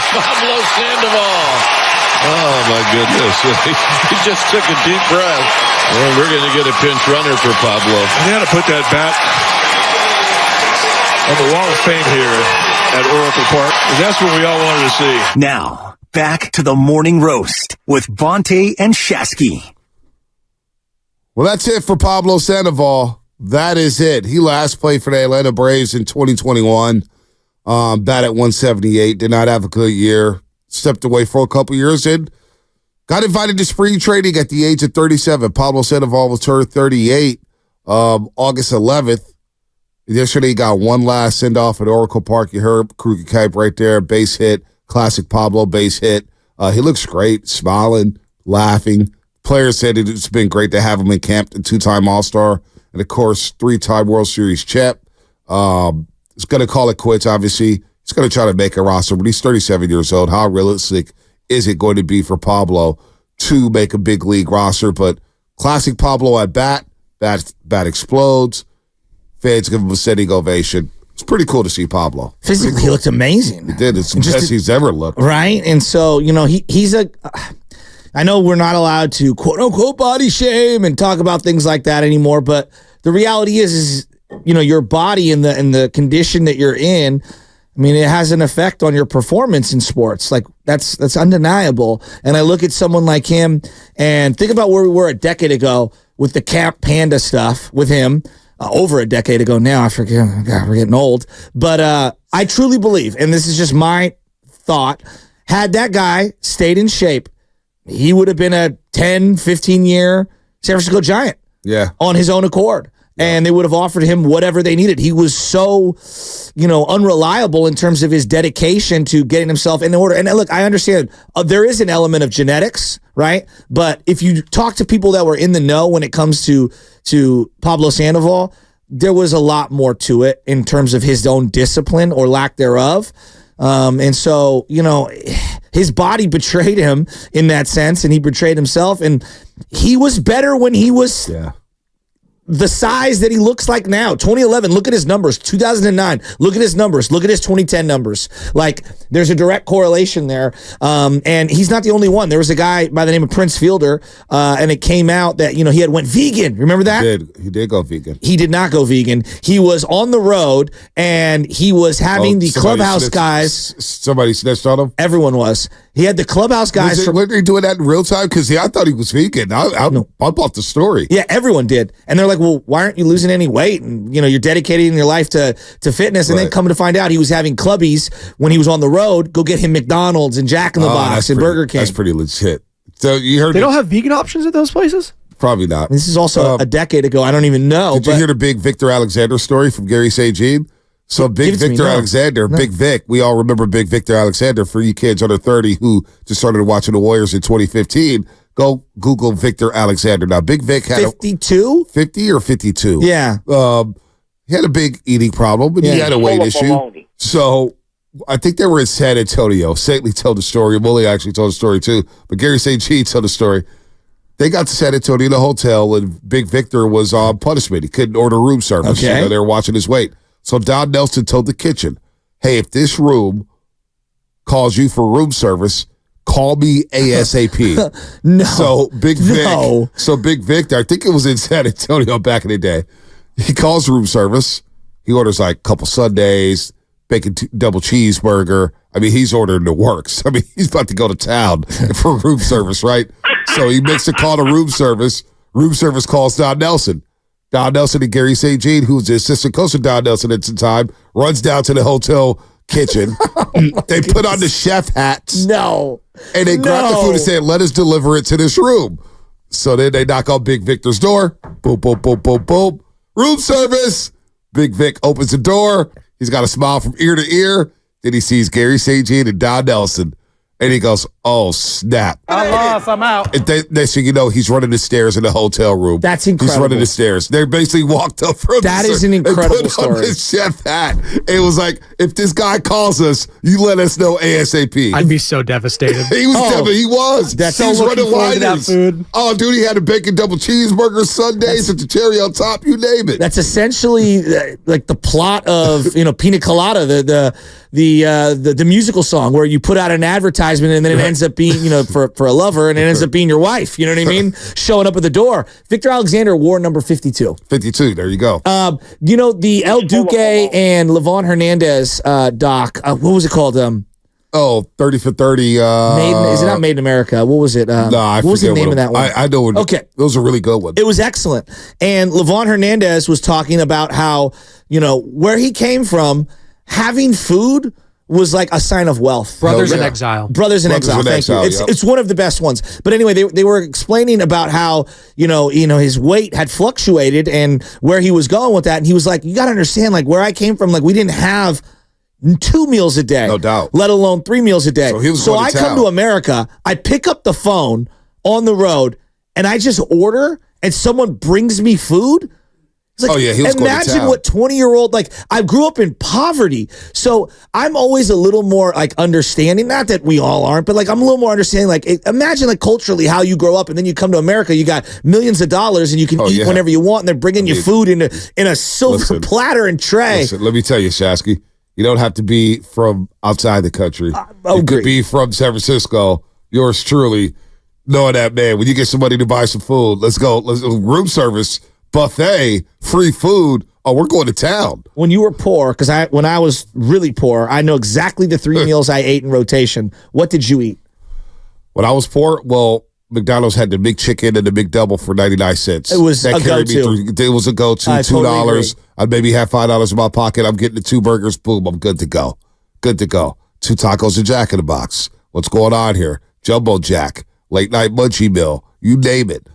for Pablo Sandoval. Oh, my goodness. He just took a deep breath. Well, we're going to get a pinch runner for Pablo. They had to put that bat on the wall of fame here at Oracle Park. That's what we all wanted to see. Now, back to the morning roast with Bonte and Shasky. Well, that's it for Pablo Sandoval. That is it. He last played for the Atlanta Braves in 2021. Bat at 178. Did not have a good year. Stepped away for a couple years and got invited to spring training at the age of 37. Pablo Sandoval was turned 38 August 11th. Yesterday, he got one last send-off at Oracle Park. You heard Kruger Kipe right there. Base hit. Classic Pablo base hit. He looks great, smiling, laughing. Players said it's been great to have him in camp, the two-time All-Star, and, of course, three-time World Series champ. He's going to call it quits, obviously. He's going to try to make a roster, but he's 37 years old. How realistic is it going to be for Pablo to make a big league roster? But classic Pablo at bat explodes. Fans give him a standing ovation. It's pretty cool to see Pablo. Physically, cool. He looked amazing. He did. It's the best he's ever looked. Right? And so, he's a... I know we're not allowed to quote-unquote body shame and talk about things like that anymore, but the reality is your body and the condition that you're in, I mean, it has an effect on your performance in sports. Like, that's undeniable. And I look at someone like him and think about where we were a decade ago with the Camp Panda stuff with him. Over a decade ago now. I forget. God, we're getting old. But I truly believe, and this is just my thought, had that guy stayed in shape, he would have been a 10, 15-year San Francisco Giant on his own accord. And they would have offered him whatever they needed. He was so, unreliable in terms of his dedication to getting himself in order. And look, I understand there is an element of genetics, right? But if you talk to people that were in the know when it comes to Pablo Sandoval, there was a lot more to it in terms of his own discipline or lack thereof. And so, his body betrayed him in that sense, and he betrayed himself. And he was better when he was the size that he looks like now. 2011, look at his numbers. 2009, look at his numbers. Look at his 2010 numbers. Like, there's a direct correlation there. And he's not the only one. There was a guy by the name of Prince Fielder, and it came out that, he had went vegan. Remember that? He did go vegan. He did not go vegan. He was on the road, and he was having the clubhouse guys. Somebody snitched on him? Everyone was. He had the clubhouse guys. Were they doing that in real time? Because I thought he was vegan. I bought the story. Yeah, everyone did. And they're like, well, why aren't you losing any weight? And, you're dedicating your life to fitness. And then coming to find out he was having clubbies when he was on the road, go get him McDonald's and Jack in the Box and Burger King. That's pretty legit. So you heard they don't have vegan options at those places? Probably not. This is also a decade ago. I don't even know. Did you hear the big Victor Alexander story from Gary St. Jean? So Big Victor Alexander, Big Vic, we all remember Big Victor Alexander. For you kids under 30 who just started watching the Warriors in 2015, go Google Victor Alexander. Now, Big Vic had 52? 50 or 52. Yeah. He had a big eating problem, but he had a weight issue. So I think they were in San Antonio. Saintly told the story. Woolley actually told the story too, but Gary St. Jean told the story. They got to San Antonio in a hotel, and Big Victor was on punishment. He couldn't order room service. Okay. They were watching his weight. So Don Nelson told the kitchen, hey, if this room calls you for room service, call me ASAP. No. So Big Victor, I think it was in San Antonio back in the day. He calls room service. He orders like a couple sundaes, bacon double cheeseburger. I mean, he's ordering the works. I mean, he's about to go to town for room service, right? So he makes a call to room service. Room service calls Don Nelson. Don Nelson and Gary St. Jean, who's the assistant coach of Don Nelson at the time, runs down to the hotel kitchen. They put on the chef hats. No. And they grab the food and say, let us deliver it to this room. So then they knock on Big Victor's door. Boom, boom, boom, boom, boom. Room service. Big Vic opens the door. He's got a smile from ear to ear. Then he sees Gary St. Jean and Don Nelson. And he goes, oh, snap. I lost. I'm out. And next thing you know, he's running the stairs in the hotel room. That's incredible. He's running the stairs. They basically walked up from That is an incredible and put story. on his chef hat. It was like, if this guy calls us, you let us know ASAP. I'd be so devastated. He was. That's he was so running looking forward to that liners. food. Oh, dude, he had a bacon double cheeseburger Sundays with the cherry on top. You name it. That's essentially like the plot of Pina Colada, the musical song where you put out an advertisement and then it ends up being for a lover and it ends up being your wife. You know what I mean? Showing up at the door. Victor Alexander wore number 52. 52. There you go. The El Duque and Levon Hernandez doc. What was it called? 30 for 30. Is it not Made in America? What was it? No, I what was the forget name of that one? I know what. Okay. It was a really good one. It was excellent. And Levon Hernandez was talking about how, where he came from, having food was like a sign of wealth. Brothers in Exile. Brothers in Exile. Thank you. It's one of the best ones. But anyway, they were explaining about how, his weight had fluctuated and where he was going with that. And he was like, you got to understand, like where I came from, like we didn't have 2 meals a day. No doubt. Let alone 3 meals a day. So I come to America, I pick up the phone on the road and I just order and someone brings me food. It's like, he was going to imagine town. what 20-year-old, like I grew up in poverty. So I'm always a little more like understanding, not that we all aren't, but like I'm a little more understanding, like imagine like culturally how you grow up and then you come to America, you got millions of dollars and you can eat whenever you want and they're bringing you food in a silver platter and tray. Listen, let me tell you, Shasky, you don't have to be from outside the country. You could be from San Francisco. Yours truly, knowing that, man, when you get somebody to buy some food, let's go. Room service, buffet, free food. Oh, we're going to town. When you were poor, because when I was really poor, I know exactly the 3 meals I ate in rotation. What did you eat? When I was poor, well, McDonald's had the big chicken and the big double for 99 cents. It was a go-to. It was a go-to. $2. Totally I'd maybe have $5 in my pocket. I'm getting the 2 burgers. Boom, I'm good to go. Good to go. 2 tacos and Jack in the Box. What's going on here? Jumbo Jack, late night munchie meal. You name it.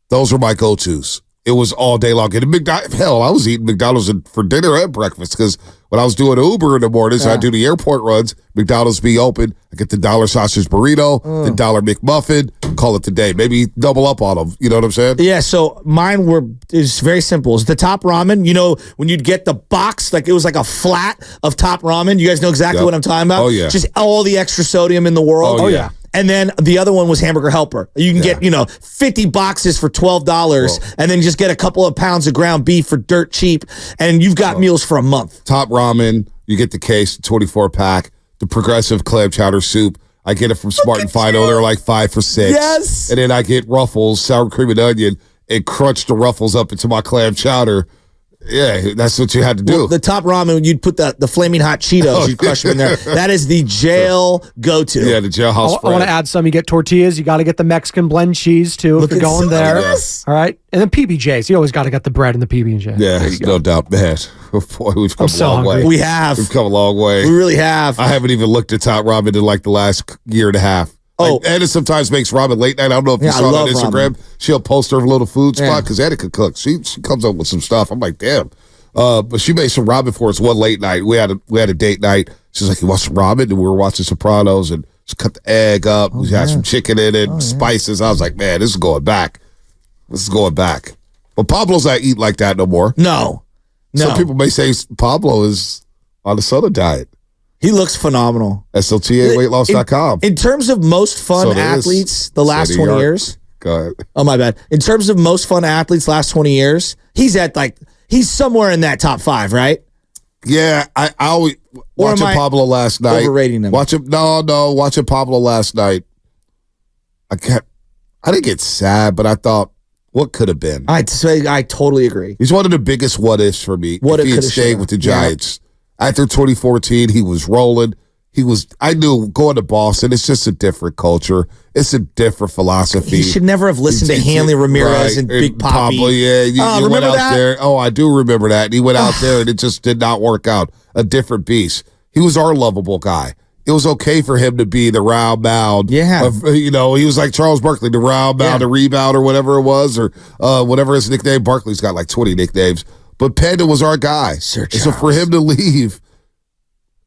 Those were my go-tos. It was all day long. And hell, I was eating McDonald's for dinner and breakfast because when I was doing Uber in the mornings, I do the airport runs, McDonald's be open. I get the $1 sausage burrito, the $1 McMuffin, call it the day. Maybe double up on them. You know what I'm saying? Yeah, so mine is very simple. It's the top ramen. When you'd get the box, like it was like a flat of top ramen. You guys know exactly what I'm talking about? Oh, yeah. Just all the extra sodium in the world. Oh, yeah. And then the other one was Hamburger Helper. You can get, 50 boxes for $12 and then just get a couple of pounds of ground beef for dirt cheap. And you've got meals for a month. Top ramen, you get the case, 24-pack, the progressive clam chowder soup. I get it from Smart and Final. They're like 5 for $6. Yes. And then I get Ruffles, sour cream and onion, and crunch the Ruffles up into my clam chowder. Yeah, that's what you had to do. Well, the top ramen, you'd put the flaming hot Cheetos, you'd crush them in there. That is the jail go-to. Yeah, the jailhouse I want to add some. You get tortillas. You got to get the Mexican blend cheese, too, if you're going there. Yes. All right. And then PB&Js. You always got to get the bread and the PB&J. Yeah, no doubt, man. Boy, we've come a long way. We have. We've come a long way. We really have. I haven't even looked at top ramen in like the last year and a half. Anna sometimes makes ramen late night. I don't know if you saw it on Instagram. Ramen. She'll post her little food spot because Anna can cook. She comes up with some stuff. I'm like, damn. But she made some ramen for us one late night. We had a date night. She's like, you want some ramen? And we were watching Sopranos and just cut the egg up. We had some chicken in it, spices. I was like, man, this is going back. But Pablo's not eat like that no more. No. Some people may say Pablo is on a soda diet. He looks phenomenal. SLTAweightloss.com. In terms of most fun athletes the last 20 years. Go ahead. Oh, my bad. In terms of most fun athletes last 20 years, he's somewhere in that top 5, right? Yeah, I always watching Pablo last night. Overrating him. Watching Pablo last night. I didn't get sad, but I thought, what could have been? I totally agree. He's one of the biggest what-ifs for me. What if he had stayed with the Giants. After 2014, he was rolling. I knew going to Boston, it's just a different culture. It's a different philosophy. He should never have listened to Hanley Ramirez and Big Papi. You went out there. Oh, I do remember that. And he went out there and it just did not work out. A different beast. He was our lovable guy. It was okay for him to be the round mound. Yeah. He was like Charles Barkley, the round mound, the rebound, or whatever it was, or whatever his nickname. Barkley's got like 20 nicknames. But Panda was our guy. Sir so for him to leave,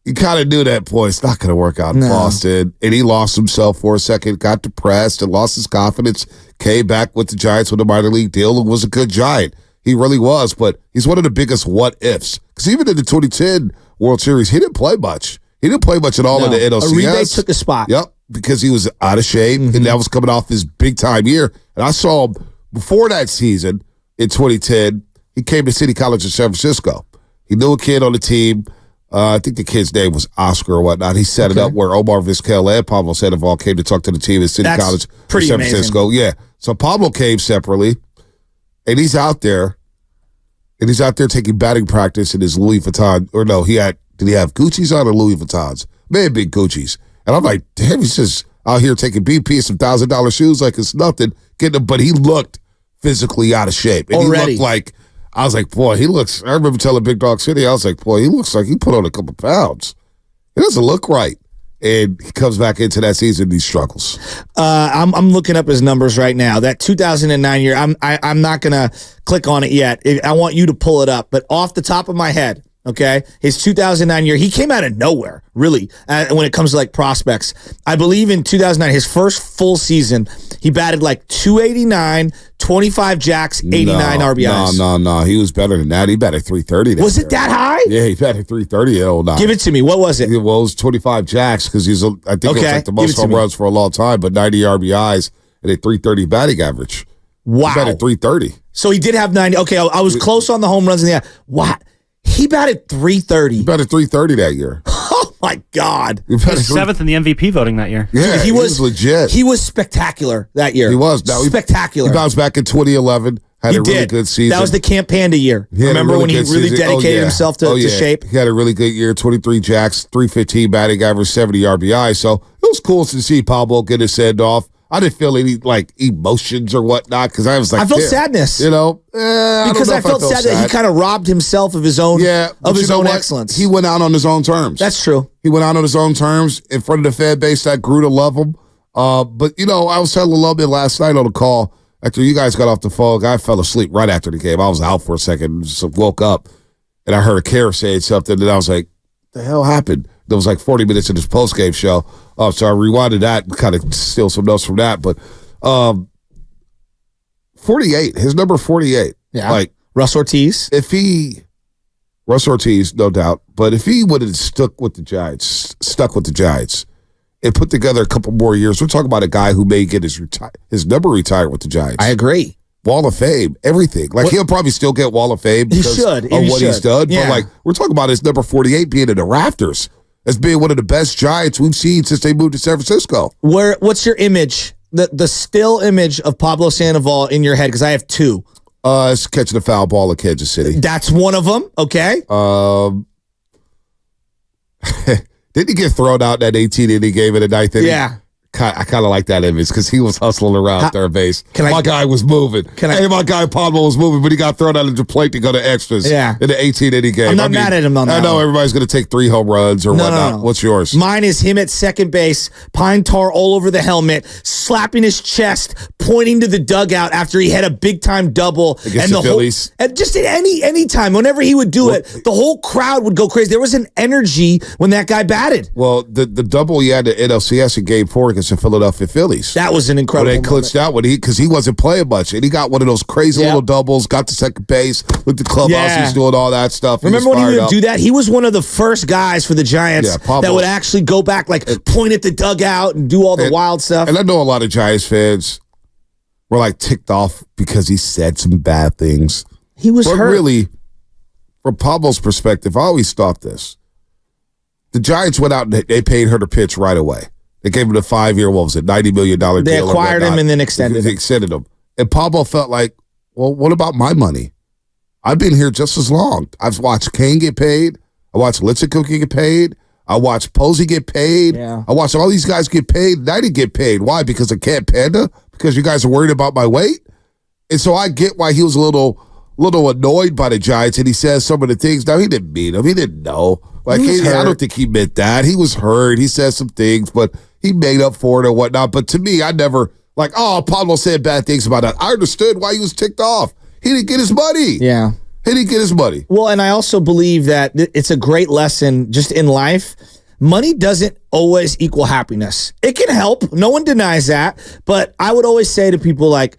You kind of knew that, boy, it's not going to work out in Boston. And he lost himself for a second, got depressed, and lost his confidence, came back with the Giants with a minor league deal and was a good Giant. He really was, but he's one of the biggest what-ifs. Because even in the 2010 World Series, he didn't play much. He didn't play much at all in the NLCS. Uribe took a spot. Yep, because he was out of shape, and that was coming off his big-time year. And I saw him before that season in 2010. He came to City College in San Francisco. He knew a kid on the team. I think the kid's name was Oscar or whatnot. He set it up where Omar Vizquel and Pablo Sandoval came to talk to the team at City College in San Francisco. Yeah. So Pablo came separately, and he's out there, taking batting practice in his Louis Vuitton. Or no, did he have Gucci's on or Louis Vuittons? May have been Gucci's. And I'm like, damn, he's just out here taking BP and some $1,000 shoes like it's nothing. But he looked physically out of shape. And he looked like, I was like, boy, he looks, I remember telling Big Dog City, I was like, boy, he looks like he put on a couple pounds. It doesn't look right. And he comes back into that season, he struggles. I'm looking up his numbers right now. That 2009 year, I'm not going to click on it yet. I want you to pull it up. But off the top of my head, okay, his 2009 year, he came out of nowhere, really, when it comes to like prospects. I believe in 2009, his first full season, he batted like 289, 25 jacks, 89 RBIs. No. He was better than that. He batted 330. Was it that high? Yeah, he batted 330. Give it to me. What was it? Well, it was 25 jacks because I think it was like the most home runs for a long time, but 90 RBIs and a 330 batting average. Wow. He batted 330. So he did have 90. Okay, I was close on the home runs in the air. What? He batted 330. He batted 330 that year. Oh, my God. He was seventh in the MVP voting that year. Yeah, he was legit. He was spectacular that year. He was. Spectacular. He bounced back in 2011. Had a really good season. That was the Camp Panda year. Remember when he really dedicated himself to shape? He had a really good year, 23 jacks, 315 batting average, 70 RBI. So it was cool to see Pablo get his send off. I didn't feel any like emotions or whatnot because I was like, I felt sadness, because I felt sad that he kind of robbed himself of his own, excellence. He went out on his own terms. That's true. He went out on his own terms in front of the fan base that grew to love him. But I was telling a little bit last night on the call after you guys got off the phone. I fell asleep right after the game. I was out for a second, just woke up, and I heard a Kara saying something, and I was like, "The hell happened?" There was like 40 minutes in this post-game show. So I rewinded that and kind of steal some notes from that. But 48, his number 48. Yeah. Like Russ Ortiz, no doubt. But if he would have stuck with the Giants and put together a couple more years, we're talking about a guy who may get his number retired with the Giants. I agree. Wall of Fame, everything. Like, he'll probably still get Wall of Fame because of what he's done. Yeah. But, like, we're talking about his number 48 being in the rafters as being one of the best Giants we've seen since they moved to San Francisco. What's your image, the still image of Pablo Sandoval in your head? Because I have two. It's catching a foul ball at Kansas City. That's one of them, okay. Didn't he get thrown out in that 18-inning game in the ninth inning? Yeah. I kind of like that image because he was hustling around third base. My guy was moving. My guy Pablo was moving, but he got thrown out of the plate to go to extras in the 18-inning game. I'm not mad at him on that. I know everybody's going to take 3 home runs or whatnot. No. What's yours? Mine is him at second base, pine tar all over the helmet, slapping his chest, pointing to the dugout after he had a big-time double. Against the Phillies? And just at any time, whenever he would do it, the whole crowd would go crazy. There was an energy when that guy batted. Well, the double he had at NLCS in Game 4 against the Philadelphia Phillies. That was an incredible moment. They clinched out because he wasn't playing much, and he got one of those crazy little doubles, got to second base, with the clubhouse, he's doing all that stuff. Remember when he would do that? He was one of the first guys for the Giants that would actually go back, like point at the dugout and do all the wild stuff. And I know a lot of Giants fans were like ticked off because he said some bad things. He was hurt. But really, from Pablo's perspective, I always thought this. The Giants went out and they paid her to pitch right away. They gave him a 5-year, $90 million deal. They acquired him and then extended him. And Pablo felt like, well, what about my money? I've been here just as long. I've watched Kane get paid. I watched Lincecum get paid. I watched Posey get paid. Yeah. I watched all these guys get paid. And I didn't get paid. Why? Because of Camp Panda? Because you guys are worried about my weight? And so I get why he was a little annoyed by the Giants, and he says some of the things. Now, he didn't mean them. He didn't know. Like, I don't think he meant that. He was hurt. He said some things, but he made up for it or whatnot. But to me, I never, Pablo said bad things about that. I understood why he was ticked off. He didn't get his money. Yeah. he didn't get his money. Well, and I also believe that it's a great lesson just in life. Money doesn't always equal happiness. It can help. No one denies that. But I would always say to people, like,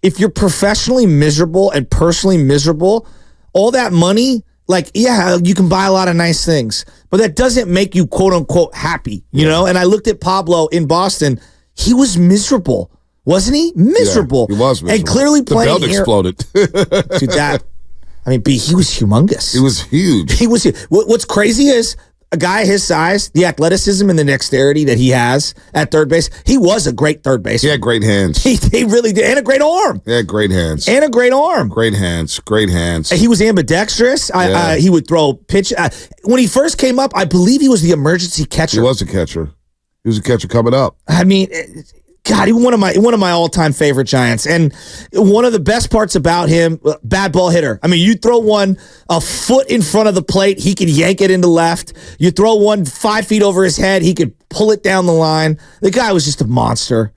if you're professionally miserable and personally miserable, all that money, like, yeah, you can buy a lot of nice things, but that doesn't make you quote unquote happy, you know? And I looked at Pablo in Boston. He was miserable, wasn't he? Miserable. Yeah, he was miserable. And clearly playing the belt exploded. Dude, he was humongous. He was huge. He was. What's crazy is a guy his size, the athleticism and the dexterity that he has at third base. He was a great third baseman. He had great hands. He really did, and a great arm. He had great hands. And a great arm. Great hands. Great hands. He was ambidextrous. He would throw pitch. When he first came up, I believe he was the emergency catcher. He was a catcher. He was a catcher coming up. I mean, God, he was one of my all-time favorite Giants. And one of the best parts about him, bad ball hitter. I mean, you throw one a foot in front of the plate, he could yank it into left. You throw one 5 feet over his head, he could pull it down the line. The guy was just a monster.